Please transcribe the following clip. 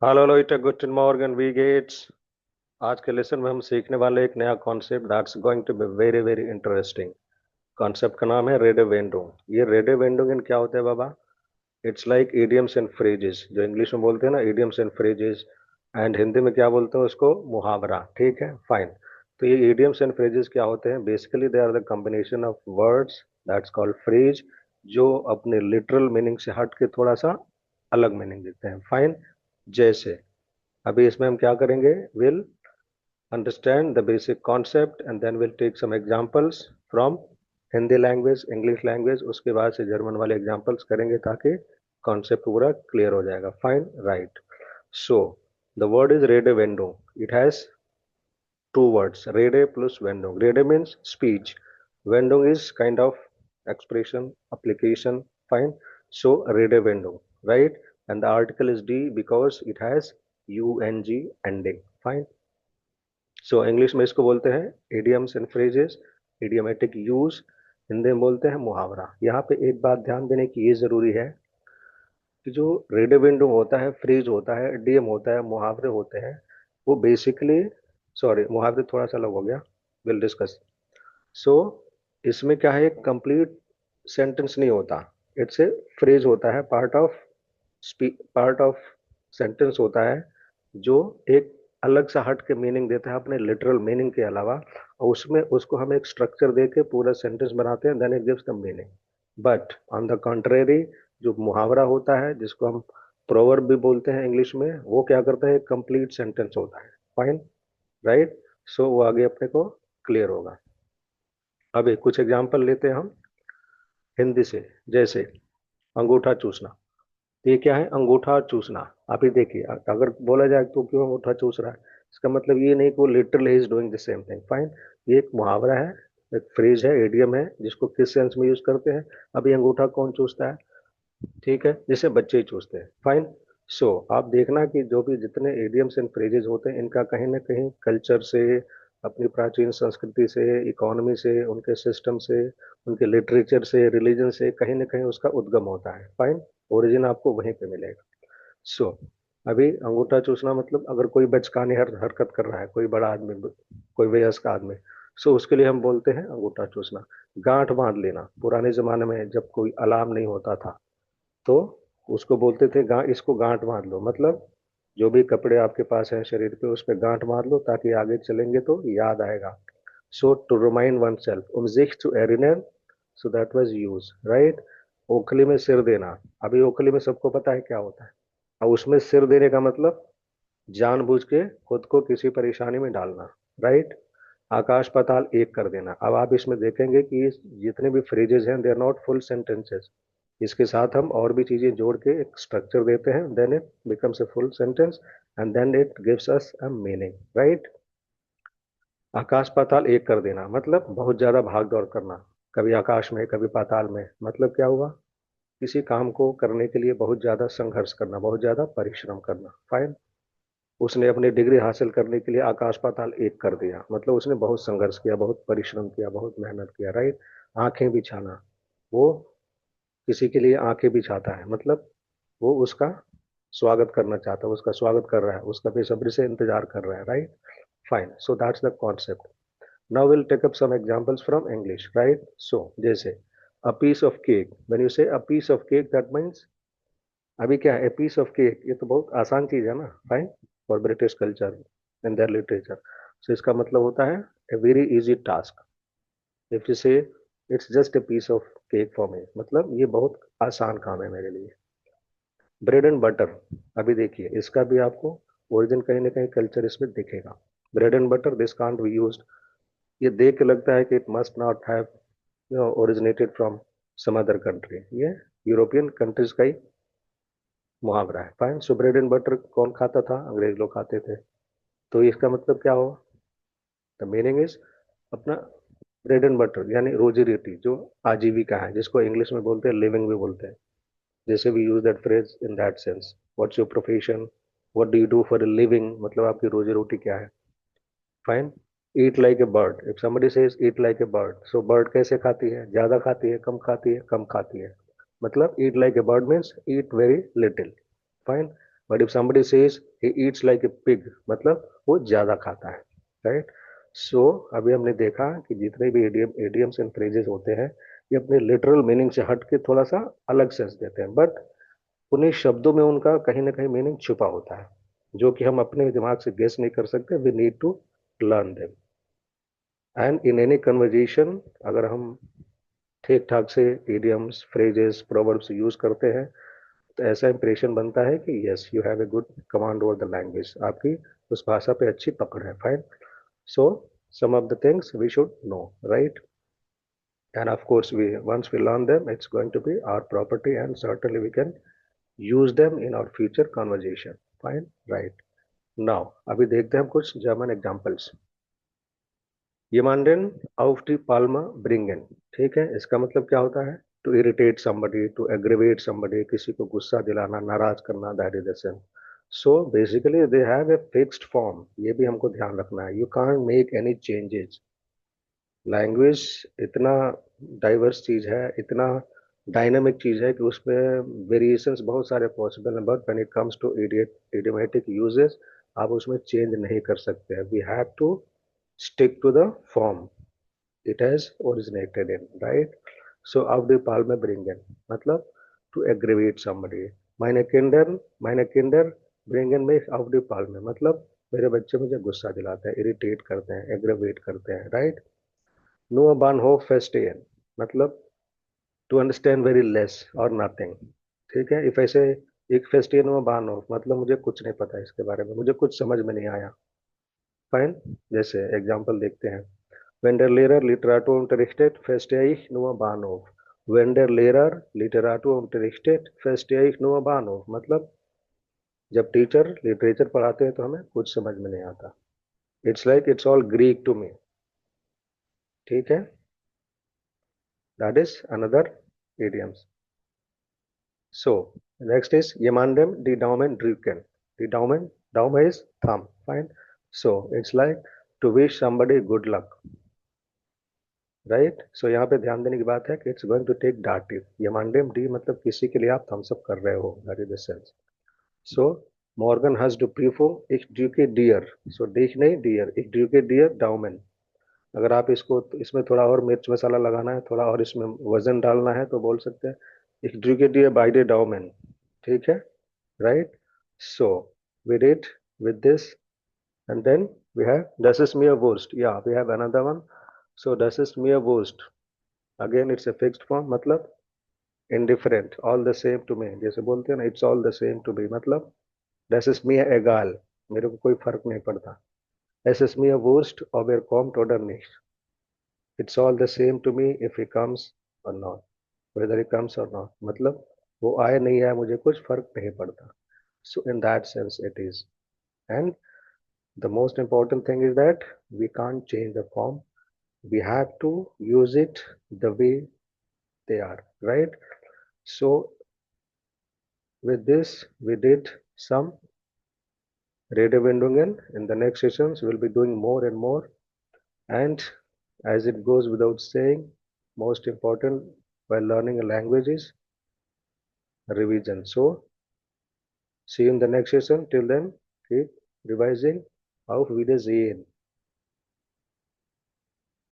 Hello लोइटा good morning we gets. आज के लेसन में हम सीखने वाले एक नया concept that's going to be very very interesting. Concept का नाम है रेडे वेंडोंग। ये रेडे वेंडोंग क्या होता है बाबा? It's like idioms and phrases, जो इंग्लिश में बोलते हैं ना idioms and phrases, and Hindi में क्या बोलते हैं उसको? मुहावरा। ठीक है, फाइन। तो ये इडियम्स एंड फ्रेजेस क्या होते हैं? Basically they are the combination of words that's called phrase, जो अपने लिटरल मीनिंग से हट के थोड़ा सा अलग मीनिंग देते हैं। फाइन। जैसे अभी इसमें हम क्या करेंगे? Will understand the basic concept and then we'll take some examples from Hindi language, English language, उसके बाद से जर्मन वाले एग्जांपल्स करेंगे ताकि कॉन्सेप्ट पूरा क्लियर हो जाएगा। Fine, right. So the word is रेडे वेंडो। It has two words, rede plus vendung. Rede means speech. Vendung is kind of expression, application. Fine. So rede vendung, right? And the article is D because it has ung ending. Fine. So English में इसको बोलते हैं idioms and phrases, idiomatic use. Hindi में बोलते हैं मुहावरा। यहाँ पे एक बात ध्यान देने की ये जरूरी है कि जो रेडिविंडो होता है, फ्रेज होता है, इडियम होता है, मुहावरे होते हैं, वो बेसिकली, सॉरी मुहावरे थोड़ा सा अलग हो गया, विल डिस्कस। सो इसमें क्या है, एक कंप्लीट सेंटेंस नहीं होता। इट्स ए फ्रेज होता है, पार्ट ऑफ सेंटेंस होता है, जो एक अलग सा हट के मीनिंग देता है अपने लिटरल मीनिंग के अलावा, और उसमें उसको हम एक स्ट्रक्चर दे के पूरा सेंटेंस बनाते हैं, then it gives the meaning. But on the contrary, जो मुहावरा होता है, जिसको हम प्रोवर्ब भी बोलते हैं इंग्लिश में, वो क्या करता है, एक कंप्लीट सेंटेंस होता है। Fine, right. सो वो आगे अपने को क्लियर होगा। अभी कुछ एग्जांपल लेते हैं हम हिंदी से। जैसे अंगूठा चूसना। तो ये क्या है? अंगूठा चूसना। अभी देखिए, अगर बोला जाए तो क्यों अंगूठा चूस रहा है, इसका मतलब ये नहीं कि वो literally is doing the same thing. Fine. ये एक मुहावरा है, एक फ्रेज है, एडियम है, जिसको किस सेंस में यूज करते हैं। अभी अंगूठा कौन चूसता है? ठीक है, जिसे बच्चे ही चूसते हैं। फाइन। सो आप देखना कि जो भी जितने एडियम्स एंड फ्रेजेस होते हैं, इनका कहीं ना कहीं कल्चर से, अपनी प्राचीन संस्कृति से, इकोनॉमी से, उनके सिस्टम से, उनके लिटरेचर से, रिलीजन से, कहीं ना कहीं उसका उद्गम होता है। फाइन। ओरिजिन आपको वहीं पे मिलेगा। सो अभी अंगूठा चूसना मतलब, अगर कोई बचकानी हरकत कर रहा है, कोई बड़ा आदमी, कोई वयस्क आदमी, सो उसके लिए हम बोलते हैं अंगूठा चूसना। गांठ बांध लेना, पुराने जमाने में जब कोई अलार्म नहीं होता था, तो उसको बोलते थे इसको गांठ बांध लो। मतलब जो भी कपड़े आपके पास हैं शरीर पे, उस पे गांठ बांध लो ताकि आगे चलेंगे तो याद आएगा। So to remind oneself, um sich zu erinnern, so that was use, right? ओखली में सिर देना। अभी ओखली में सबको पता है क्या होता है। अब उसमें सिर देने का मतलब जानबूझ के खुद को किसी परेशानी में डालना, राइट? आकाश पाताल एक कर देना। अब आप इसमें देखेंगे कि जितने भी फ्रेजेस हैं, they are not full sentences. इसके साथ हम और भी चीजें जोड़ के एक स्ट्रक्चर देते हैं, then it becomes a full sentence, and then it gives us a meaning, right? आकाश पाताल एक कर देना मतलब बहुत ज्यादा भाग दौड़ करना, कभी आकाश में कभी पाताल में। मतलब क्या हुआ? किसी काम को करने के लिए बहुत ज्यादा संघर्ष करना, बहुत ज्यादा परिश्रम करना। फाइन। उसने अपनी डिग्री हासिल करने के लिए आकाश पाताल एक कर दिया, मतलब उसने बहुत संघर्ष किया, बहुत परिश्रम किया, बहुत मेहनत किया, राइट? आंखें बिछाना, वो किसी के लिए आंखें बिछाता है, मतलब वो उसका स्वागत करना चाहता है, उसका स्वागत कर रहा है, उसका बेसब्री से इंतजार कर रहा है, right? Fine. So that's the concept. Now will take up some examples from English, right? So जैसे a piece of cake, when you say a piece of cake, that means, अभी क्या है पीस ऑफ केक? ये तो बहुत आसान चीज है ना। Fine. For British culture and their literature, so इसका मतलब होता है a very easy task. If you say it's just a piece of cake for me, मतलब ये बहुत आसान काम है मेरे लिए। Bread and butter. अभी देखिए, इसका भी आपको ओरिजिन कहीं ना कहीं कल्चर इसमें दिखेगा। Bread and butter, this can't be used. ये देख के लगता है कि it must not have originated from some other country. ये यूरोपियन कंट्रीज का ही मुहावरा है। Fine. So bread and butter कौन खाता था? अंग्रेज लोग खाते थे। तो इसका मतलब क्या हुआ? द मीनिंग इज अपना ब्रेड एंड बटर यानी रोजी रोटी, जो आजीविका है, जिसको इंग्लिश में बोलते हैं लिविंग भी बोलते हैं। जैसे we use that phrase in that sense, what's your profession, what do you do for a living, मतलब आपकी रोजी रोटी क्या है। Fine. Eat like a bird, if somebody says eat like a bird, so bird कैसे खाती है? ज्यादा खाती है, कम खाती है? कम खाती है। मतलब ईट like a bird means eat very little. Fine. But if somebody says he eats like a pig, मतलब वो ज्यादा खाता है, राइट? सो अभी हमने देखा कि जितने भी एडियम्स एंड फ्रेजेस होते हैं ये अपने लिटरल मीनिंग से हट के थोड़ा सा अलग सेंस देते हैं, बट उन्हीं शब्दों में उनका कहीं ना कहीं मीनिंग छुपा होता है जो कि हम अपने दिमाग से गेस नहीं कर सकते. We need to learn them. And in any conversation अगर हम ठीक ठाक से इडियम्स फ्रेजेस प्रोवर्ब्स यूज करते हैं तो ऐसा इंप्रेशन बनता है कि yes you have a good command over the language, आपकी उस भाषा पे अच्छी पकड़ है. Fine. So some of the things we should know, right? And of course we once we learn them it's going to be our property and certainly we can use them in our future conversation. Fine, right? Now अभी देखते हैं हम कुछ German examples. jemanden auf die Palme bringen. ठीक है, इसका मतलब क्या होता है? To irritate somebody, to aggravate somebody, किसी को गुस्सा दिलाना, नाराज करना, that is the same. So basically they have a fixed form. ये भी हमको ध्यान रखना है. You can't make any changes. Language इतना डाइवर्स चीज है, इतना डायनामिक चीज है कि उसमें वेरिएशंस बहुत सारे पॉसिबल हैं, but when it comes to idiomatic uses आप उसमें चेंज नहीं कर सकते. We have to stick to the form it has originated in, right? So auf die Palme bringen मतलब to aggravate somebody. meine Kinder bringen mich auf die Palme मतलब मेरे बच्चे मुझे गुस्सा दिलाते हैं, इरिटेट करते हैं, एग्रीवेट करते हैं, राइट? Nur Bahnhof verstehen मतलब टू अंडरस्टैंड वेरी लेस और नथिंग. ठीक है, इफ ऐसे एक फेस्टियन हुआ बानोफ मतलब मुझे कुछ नहीं पता इसके बारे में, मुझे कुछ समझ में नहीं आया. फाइन. जैसे एग्जांपल देखते हैं. Wenn der Lehrer Literatur unterrichtet, verstehe ich nur Bahnhof. Wenn der Lehrer Literatur unterrichtet, verstehe ich nur Bahnhof मतलब जब टीचर लिटरेचर पढ़ाते हैं तो हमें कुछ समझ में नहीं आता. It's like it's all Greek to me. ठीक है, that is another idioms. So next is jemandem die Daumen drücken. The Daumen is thumb. Fine. So it's like to wish somebody good luck. Right. So यहाँ पे ध्यान देने की बात है कि इट्स गोइंग टू टेक डाटिव. jemandem डी मतलब किसी के लिए आप थम्स अप कर रहे हो, that is the sense. So Morgan has to प्रीफो एक ड्यूके डियर. सो देख नहीं डियर, एक ड्यूके डियर डाउमेन. अगर आप इसको इसमें थोड़ा और मिर्च मसाला लगाना है, थोड़ा और इसमें वजन डालना है तो बोल सकते हैं एक ड्यूके डियर बाय डे डाउमेन. ठीक है, right? So we did with this, and then we have das ist mir Wurst. Yeah, we have another one. So das ist mir Wurst. Again, it's a fixed form. मतलब indifferent, all the same to me. जैसे बोलते हैं ना, it's all the same to me. मतलब das ist mir egal. मेरे को कोई फर्क नहीं पड़ता. Es ist mir Wurst, ob er kommt oder nicht. It's all the same to me if he comes or not. Whether he comes or not. मतलब वो आए नहीं आए मुझे कुछ फर्क नहीं पड़ता. So in that sense, it is. And the most important thing is that we can't change the form. We have to use it the way they are, right? So with this, we did some Redewendungen. In the next sessions, we'll be doing more and more. And as it goes without saying, most important while learning a language is revision. So see you in the next session. Till then, keep revising. Auf Wiedersehen.